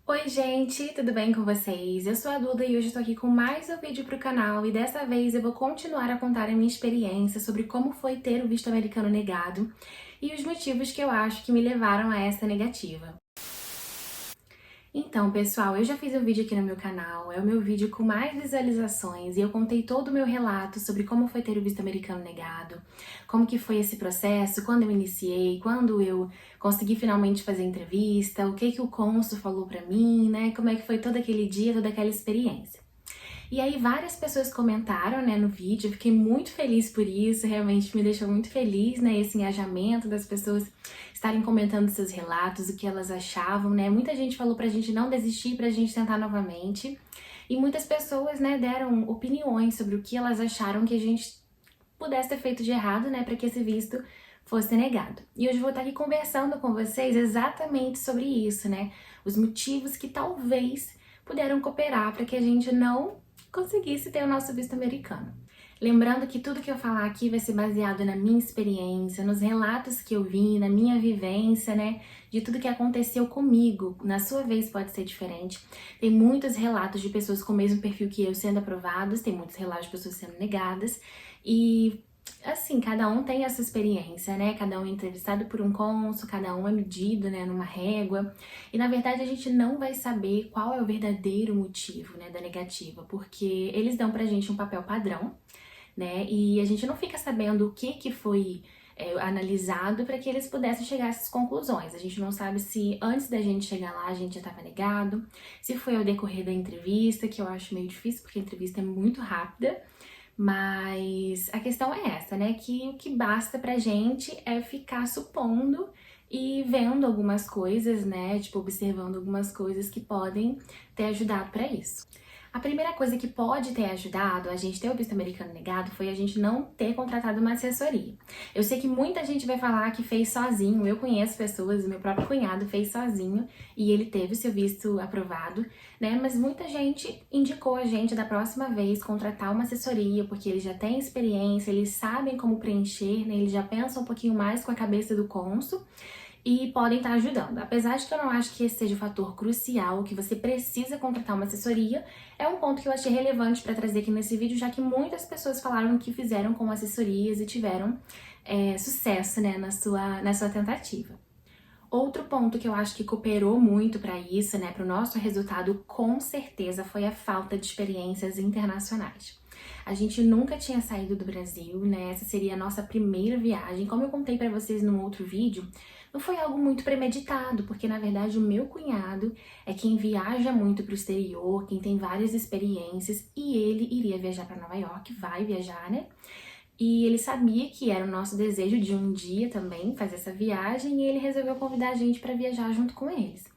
Oi gente, tudo bem com vocês? Eu sou a Duda e hoje eu tô aqui com mais um vídeo pro canal e dessa vez eu vou continuar a contar a minha experiência sobre como foi ter o visto americano negado e os motivos que eu acho que me levaram a essa negativa. Então, pessoal, eu já fiz um vídeo aqui no meu canal, é o meu vídeo com mais visualizações e eu contei todo o meu relato sobre como foi ter o visto americano negado, como que foi esse processo, quando eu iniciei, quando eu consegui finalmente fazer a entrevista, o que que o cônsul falou pra mim, né, como é que foi todo aquele dia, toda aquela experiência. E aí várias pessoas comentaram, né, no vídeo, eu fiquei muito feliz por isso, realmente me deixou muito feliz, né, esse engajamento das pessoas estarem comentando seus relatos, o que elas achavam, né, muita gente falou pra gente não desistir, pra gente tentar novamente, e muitas pessoas, né, deram opiniões sobre o que elas acharam que a gente pudesse ter feito de errado, né, pra que esse visto fosse negado. E hoje eu vou estar aqui conversando com vocês exatamente sobre isso, né, os motivos que talvez puderam cooperar para que a gente não conseguisse ter o nosso visto americano. Lembrando que tudo que eu falar aqui vai ser baseado na minha experiência, nos relatos que eu vi, na minha vivência, né? De tudo que aconteceu comigo. Na sua vez pode ser diferente. Tem muitos relatos de pessoas com o mesmo perfil que eu sendo aprovados, tem muitos relatos de pessoas sendo negadas. E assim, cada um tem essa experiência, né? Cada um é entrevistado por um cônsul, cada um é medido, né, numa régua. E na verdade a gente não vai saber qual é o verdadeiro motivo, né, da negativa, porque eles dão pra gente um papel padrão, né? E a gente não fica sabendo o que foi analisado para que eles pudessem chegar a essas conclusões. A gente não sabe se antes da gente chegar lá a gente já estava negado, se foi ao decorrer da entrevista, que eu acho meio difícil porque a entrevista é muito rápida. Mas a questão é essa, né? Que o que basta pra gente é ficar supondo e vendo algumas coisas, né? Tipo, observando algumas coisas que podem ter ajudado pra isso. A primeira coisa que pode ter ajudado a gente ter o visto americano negado foi a gente não ter contratado uma assessoria. Eu sei que muita gente vai falar que fez sozinho, eu conheço pessoas, o meu próprio cunhado fez sozinho e ele teve o seu visto aprovado, né? Mas muita gente indicou a gente da próxima vez contratar uma assessoria, porque eles já têm experiência, eles sabem como preencher, né? Eles já pensam um pouquinho mais com a cabeça do cônsul e podem estar ajudando. Apesar de que eu não acho que esse seja o fator crucial, que você precisa contratar uma assessoria, é um ponto que eu achei relevante para trazer aqui nesse vídeo, já que muitas pessoas falaram que fizeram com assessorias e tiveram sucesso, né, na sua tentativa. Outro ponto que eu acho que cooperou muito para isso, né, para o nosso resultado, com certeza, foi a falta de experiências internacionais. A gente nunca tinha saído do Brasil, né? Essa seria a nossa primeira viagem. Como eu contei para vocês num outro vídeo, não foi algo muito premeditado, porque na verdade o meu cunhado é quem viaja muito para o exterior, quem tem várias experiências, e ele iria viajar para Nova York, vai viajar, né? E ele sabia que era o nosso desejo de um dia também fazer essa viagem e ele resolveu convidar a gente para viajar junto com eles.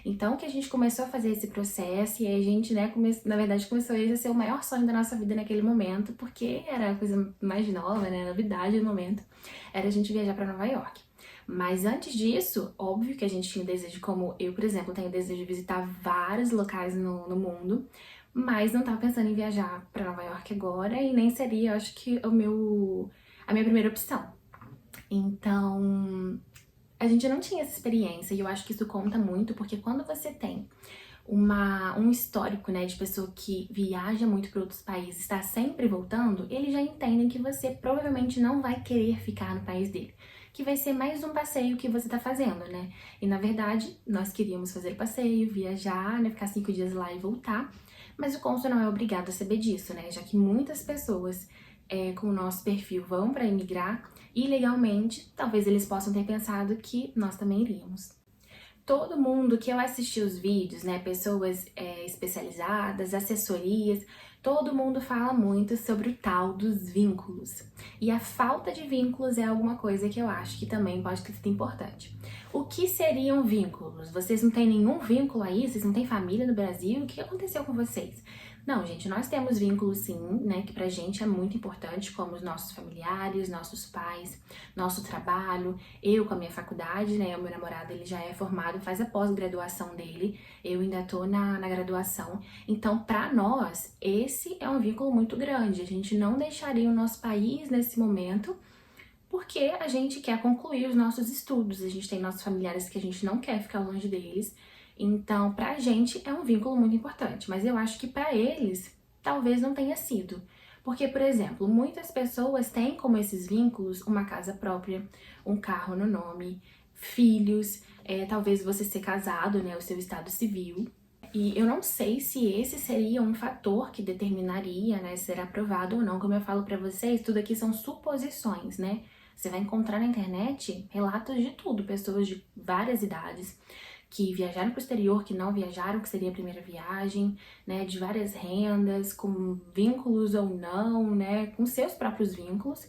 Então que a gente começou a fazer esse processo e aí a gente, né, na verdade começou esse a ser o maior sonho da nossa vida naquele momento, porque era a coisa mais nova, né, novidade do momento, era a gente viajar para Nova York. Mas antes disso, óbvio que a gente tinha o desejo, como eu, por exemplo, tenho o desejo de visitar vários locais no mundo, mas não tava pensando em viajar pra Nova York agora e nem seria, eu acho que, a minha primeira opção. Então, a gente não tinha essa experiência e eu acho que isso conta muito, porque quando você tem um histórico, né, de pessoa que viaja muito para outros países, está sempre voltando, eles já entendem que você provavelmente não vai querer ficar no país dele, que vai ser mais um passeio que você tá fazendo, né? E na verdade, nós queríamos fazer o passeio, viajar, né, ficar 5 dias lá e voltar, mas o cônsul não é obrigado a saber disso, né? Já que muitas pessoas com o nosso perfil vão para imigrar ilegalmente, talvez eles possam ter pensado que nós também iríamos. Todo mundo que eu assisti os vídeos, né, pessoas especializadas, assessorias, todo mundo fala muito sobre o tal dos vínculos. E a falta de vínculos é alguma coisa que eu acho que também pode ter sido importante. O que seriam vínculos? Vocês não têm nenhum vínculo aí? Vocês não têm família no Brasil? O que aconteceu com vocês? Não, gente, nós temos vínculos sim, né, que pra gente é muito importante, como os nossos familiares, nossos pais, nosso trabalho, eu com a minha faculdade, né, o meu namorado ele já é formado, faz a pós-graduação dele, eu ainda tô na graduação, então pra nós esse é um vínculo muito grande, a gente não deixaria o nosso país nesse momento, porque a gente quer concluir os nossos estudos, a gente tem nossos familiares que a gente não quer ficar longe deles, Então, pra gente é um vínculo muito importante, mas eu acho que pra eles talvez não tenha sido. Porque, por exemplo, muitas pessoas têm como esses vínculos uma casa própria, um carro no nome, filhos, talvez você ser casado, né, o seu estado civil. E eu não sei se esse seria um fator que determinaria, né, ser aprovado ou não. Como eu falo pra vocês, tudo aqui são suposições, né? Você vai encontrar na internet relatos de tudo, pessoas de várias idades que viajaram para o exterior, que não viajaram, que seria a primeira viagem, né, de várias rendas, com vínculos ou não, né, com seus próprios vínculos.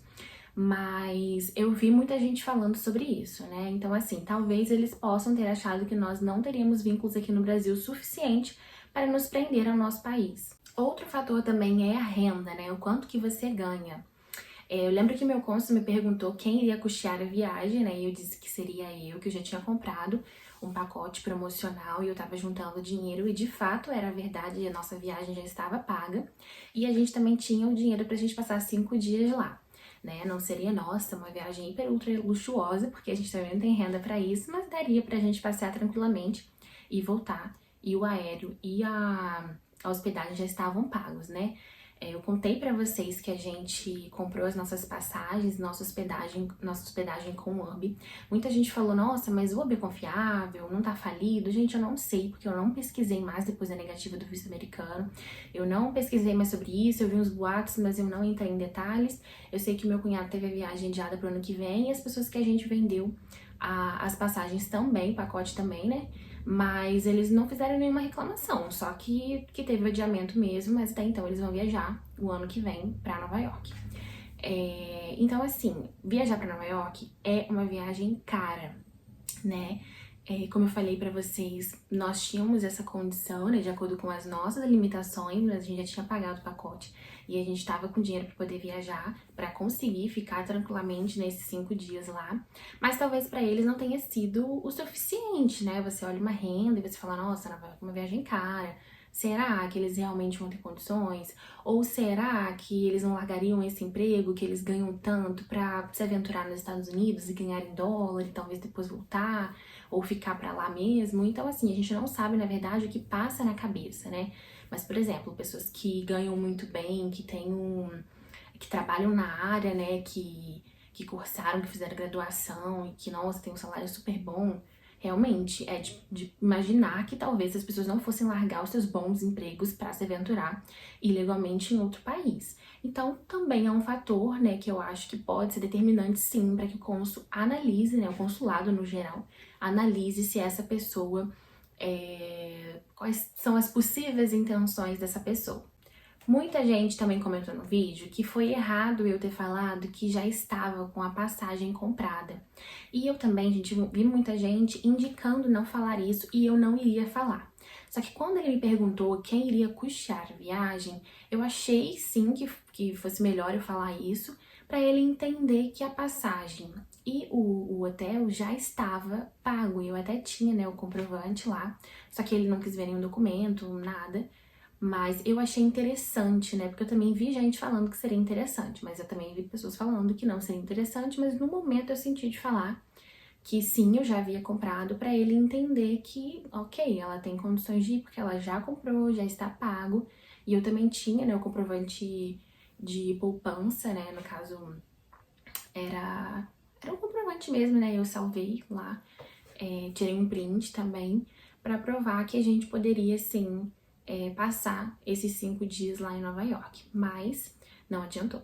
Mas eu vi muita gente falando sobre isso, né? Então, assim, talvez eles possam ter achado que nós não teríamos vínculos aqui no Brasil suficiente para nos prender ao nosso país. Outro fator também é a renda, né? O quanto que você ganha. Eu lembro que meu cônsul me perguntou quem iria custear a viagem, né? E eu disse que seria eu, que eu já tinha comprado um pacote promocional e eu tava juntando dinheiro e de fato era verdade, a nossa viagem já estava paga e a gente também tinha o dinheiro pra gente passar 5 dias lá, né? Não seria, nossa, uma viagem hiper ultra luxuosa, porque a gente também não tem renda pra isso, mas daria pra gente passear tranquilamente e voltar. E o aéreo e a hospedagem já estavam pagos, né? Eu contei pra vocês que a gente comprou as nossas passagens, nossa hospedagem com o Uber. Muita gente falou, nossa, mas o Uber é confiável, não tá falido? Gente, eu não sei, porque eu não pesquisei mais depois da negativa do visto americano. Eu não pesquisei mais sobre isso, eu vi uns boatos, mas eu não entrei em detalhes. Eu sei que meu cunhado teve a viagem adiada pro ano que vem e as pessoas que a gente vendeu as passagens também, pacote também, né? Mas eles não fizeram nenhuma reclamação, só que teve o adiamento mesmo, mas até então eles vão viajar o ano que vem pra Nova York. Então, assim, viajar pra Nova York é uma viagem cara, né? Como eu falei pra vocês, nós tínhamos essa condição, né, de acordo com as nossas limitações, mas a gente já tinha pagado o pacote e a gente tava com dinheiro pra poder viajar, pra conseguir ficar tranquilamente nesses 5 dias lá. Mas talvez pra eles não tenha sido o suficiente, né? Você olha uma renda e você fala, nossa, Nova York é uma viagem cara. Será que eles realmente vão ter condições? Ou será que eles não largariam esse emprego que eles ganham tanto pra se aventurar nos Estados Unidos e ganhar em dólar e talvez depois voltar? Ou ficar pra lá mesmo? Então, assim, a gente não sabe, na verdade, o que passa na cabeça, né? Mas, por exemplo, pessoas que ganham muito bem, que trabalham na área, né, que cursaram, que fizeram graduação e que, nossa, tem um salário super bom, realmente é de imaginar que talvez as pessoas não fossem largar os seus bons empregos para se aventurar ilegalmente em outro país. Então, também é um fator, né, que eu acho que pode ser determinante, sim, para que o cônsul analise, né, o consulado no geral, analise se essa pessoa, quais são as possíveis intenções dessa pessoa. Muita gente também comentou no vídeo que foi errado eu ter falado que já estava com a passagem comprada. E eu também, gente, vi muita gente indicando não falar isso e eu não iria falar. Só que quando ele me perguntou quem iria custear a viagem, eu achei sim que fosse melhor eu falar isso para ele entender que a passagem e o hotel já estava pago. E eu até tinha, né, o comprovante lá, só que ele não quis ver nenhum documento, nada. Mas eu achei interessante, né? Porque eu também vi gente falando que seria interessante, mas eu também vi pessoas falando que não seria interessante, mas no momento eu senti de falar que sim, eu já havia comprado para ele entender que, ok, ela tem condições de ir porque ela já comprou, já está pago. E eu também tinha, né, o comprovante de poupança, né? No caso, era um comprovante mesmo, né? Eu salvei lá, tirei um print também para provar que a gente poderia sim passar esses 5 dias lá em Nova York, mas não adiantou.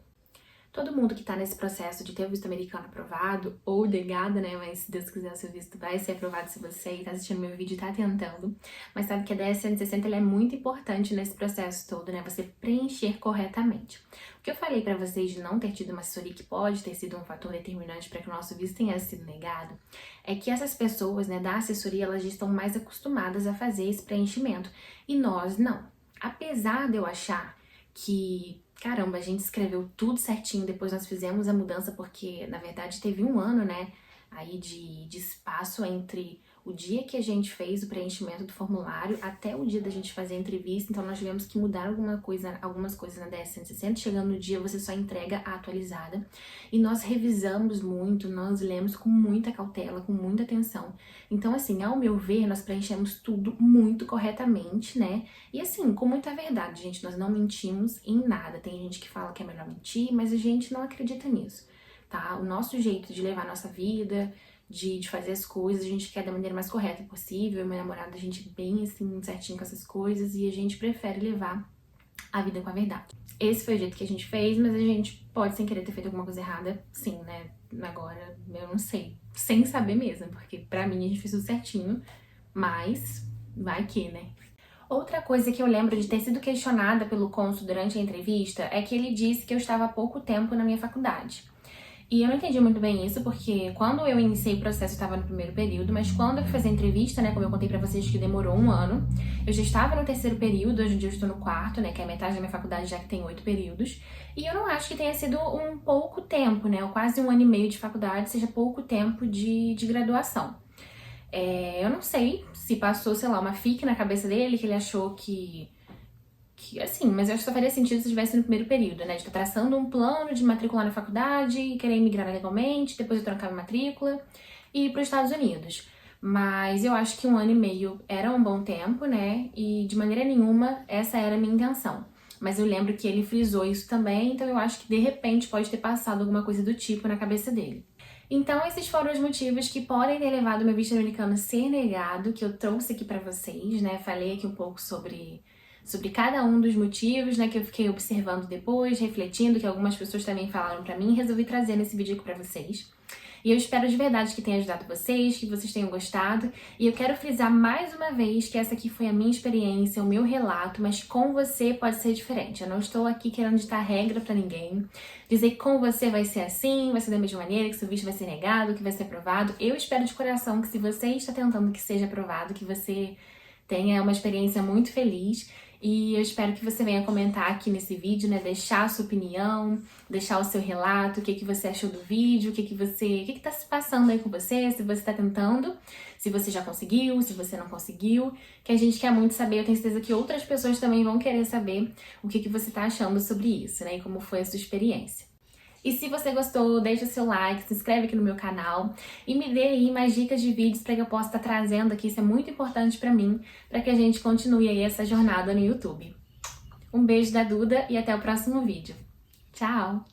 Todo mundo que tá nesse processo de ter o visto americano aprovado, ou negado, né, mas se Deus quiser o seu visto vai ser aprovado se você tá assistindo meu vídeo e tá tentando, mas sabe que a DS 160 ela é muito importante nesse processo todo, né, você preencher corretamente. O que eu falei pra vocês de não ter tido uma assessoria que pode ter sido um fator determinante para que o nosso visto tenha sido negado, é que essas pessoas, né, da assessoria, elas já estão mais acostumadas a fazer esse preenchimento, e nós não. Apesar de eu achar que, caramba, a gente escreveu tudo certinho, depois nós fizemos a mudança, porque na verdade teve um ano, né, aí de espaço entre o dia que a gente fez o preenchimento do formulário até o dia da gente fazer a entrevista, então nós tivemos que mudar algumas coisas na DS-160, chegando no dia você só entrega a atualizada, e nós revisamos muito, nós lemos com muita cautela, com muita atenção. Então assim, ao meu ver, nós preenchemos tudo muito corretamente, né? E assim, com muita verdade, gente, nós não mentimos em nada. Tem gente que fala que é melhor mentir, mas a gente não acredita nisso, tá? O nosso jeito de levar a nossa vida, de fazer as coisas, a gente quer da maneira mais correta possível. Eu e meu namorado, a gente é bem assim, certinho com essas coisas, e a gente prefere levar a vida com a verdade. Esse foi o jeito que a gente fez, mas a gente pode sem querer ter feito alguma coisa errada, sim, né? Agora, eu não sei, sem saber mesmo, porque pra mim a gente fez tudo certinho, mas vai que, né? Outra coisa que eu lembro de ter sido questionada pelo cônsul durante a entrevista é que ele disse que eu estava há pouco tempo na minha faculdade. E eu não entendi muito bem isso, porque quando eu iniciei o processo eu estava no primeiro período, mas quando eu fui fazer a entrevista, né, como eu contei pra vocês que demorou 1 ano, eu já estava no terceiro período, hoje em dia eu estou no quarto, né, que é a metade da minha faculdade, já que tem 8 períodos, e eu não acho que tenha sido um pouco tempo, né, ou quase 1 ano e meio de faculdade, seja pouco tempo de graduação. Eu não sei se passou, sei lá, uma fique na cabeça dele, que ele achou que assim, mas eu acho que só faria sentido se estivesse no primeiro período, né? De estar traçando um plano de matricular na faculdade, querer emigrar legalmente, depois eu trocar minha matrícula e ir para os Estados Unidos. Mas eu acho que 1 ano e meio era um bom tempo, né? E de maneira nenhuma essa era a minha intenção. Mas eu lembro que ele frisou isso também, então eu acho que de repente pode ter passado alguma coisa do tipo na cabeça dele. Então esses foram os motivos que podem ter levado o meu visto americano a ser negado, que eu trouxe aqui pra vocês, né? Falei aqui um pouco sobre cada um dos motivos, né, que eu fiquei observando depois, refletindo, que algumas pessoas também falaram pra mim, e resolvi trazer nesse vídeo aqui pra vocês. E eu espero de verdade que tenha ajudado vocês, que vocês tenham gostado. E eu quero frisar mais uma vez que essa aqui foi a minha experiência, o meu relato, mas com você pode ser diferente. Eu não estou aqui querendo ditar regra pra ninguém, dizer que com você vai ser assim, vai ser da mesma maneira, que seu visto vai ser negado, que vai ser aprovado. Eu espero de coração que se você está tentando que seja aprovado, que você tenha uma experiência muito feliz. E eu espero que você venha comentar aqui nesse vídeo, né? Deixar a sua opinião, deixar o seu relato, o que você achou do vídeo, o que tá se passando aí com você, se você tá tentando, se você já conseguiu, se você não conseguiu, que a gente quer muito saber. Eu tenho certeza que outras pessoas também vão querer saber o que você tá achando sobre isso, né? E como foi a sua experiência. E se você gostou, deixa o seu like, se inscreve aqui no meu canal e me dê aí mais dicas de vídeos para que eu possa estar trazendo aqui. Isso é muito importante para mim, para que a gente continue aí essa jornada no YouTube. Um beijo da Duda e até o próximo vídeo. Tchau!